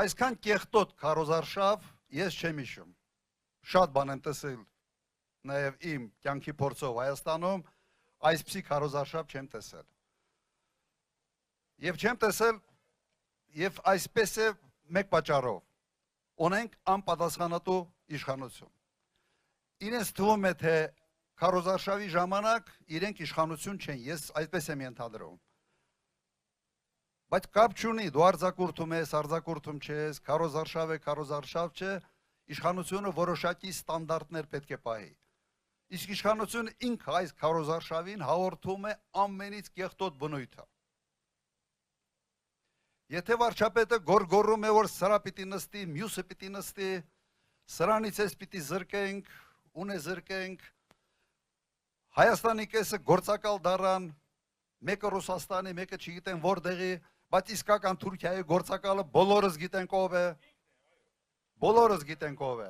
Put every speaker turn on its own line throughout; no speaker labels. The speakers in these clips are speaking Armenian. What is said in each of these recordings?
Այսքան կեղտոտ քարոզարշավ ես չեմ հիշում։ Շատ բան եմ տեսել նաև իմ կյանքի փորձով Հայաստանում, այսպիսի քարոզարշավ չեմ տեսել։ Եվ չեմ տեսել, եւ այսպես է մեկ պատճառով։ Ունենք անպատասխանատու իշխանություն։ Իրենց թվում է, թե քարոզարշավի ժամանակ իրենք իշխանություն չեն, ես այսպես եմ ենթադրում։ Բայց կապ չունի, դու արձակուրդում ես, արձակուրդում չես, քարոզարշավ է, քարոզարշավ չէ, իշխանությունը որոշակի ստանդարտներ պետք է պահի։ Իսկ իշխանությունը ինքը այս քարոզարշավին հաղորդում է ամենից կեղտոտ բնույթը։ Եթե վարչապետը գորգորում է, որ սրա պիտի նստի, մյուսը պիտի նստի, սրանից ես պիտի զրկենք, ունե զրկենք, Հայաստանի կեսը գործակալ դառան, մեկը Ռուսաստանի, մեկը չգիտեն որտեղի, բայց իսկական Թուրքիայի գործակալը բոլորս գիտենք ով է, բոլորս գիտենք ով է։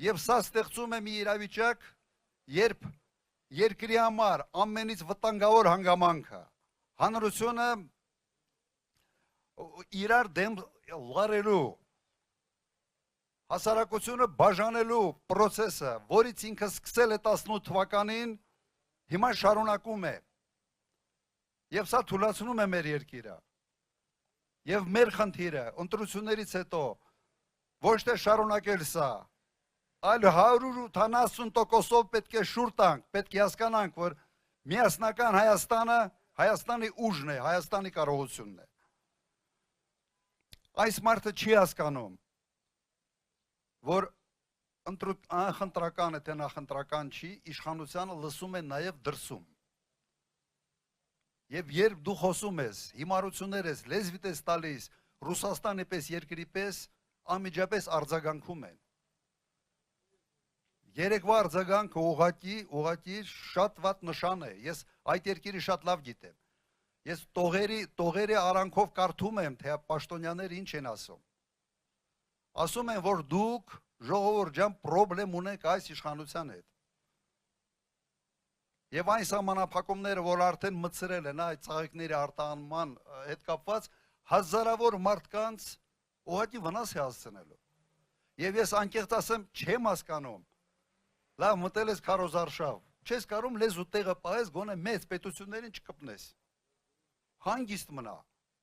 Եվ սա ստեղծում է մի իրավիճակ, երբ երկրի համար ամենից վտանգավոր հանգամանքը, հանրությունը իրար դեմ լարելու, հասարակությունը բաժանելու պրոցեսը, որից ինքը սկսել է 18 թվականին, հիմա շարունակում է։ Եվ սա թուլացնում է մեր երկիրը։ Եվ մեր խնդիրը, ընտրություններից հետո, ոչ թե շարունակել սա, այլ 180%-ով պետք է շուռ տանք, պետք է հասկանանք, որ միասնական Հայաստանը Հայաստանի ուժն է, Հայաստանի կարողությունն է։ Այս մարդը չի հասկանում, որ անխնդրական է, թե նախընտրական չի, իշխանությանը լսում է նաև դրսում։ Եվ երբ դու խոսում ես, հիմարություններ ես, լեզվիտ ես տալիս, Ռուսաստանի պես երկրի պես, անմիջապես արձագանքում են։ Երեկվա արձագանքը ուղղակի շատ վատ նշան է, ես այդ երկիրը շատ լավ գիտեմ։ Ես տողերի արանքով կարդում եմ, թե պաշտոնյաները ինչ են ասում։ Ասում են, որ դուք ժողովուրդ ջան պրոբլեմ ունեք այս իշխանության հետ։ Եվ այն սահմանափակումները, որ արդեն մտցրել են այդ ծաղիկների արտահանման հետ կապված, հազարավոր մարդկանց ուղղակի վնաս է հասցնելու։ Եվ ես անկեղծ ասեմ, չեմ հասկանում։ Լավ, մտել ես քարոզարշավ, չես կարող լեզու տեղը պահես, գոնե մեծ պետություններին չկպնես։ Հանգիստ մնա։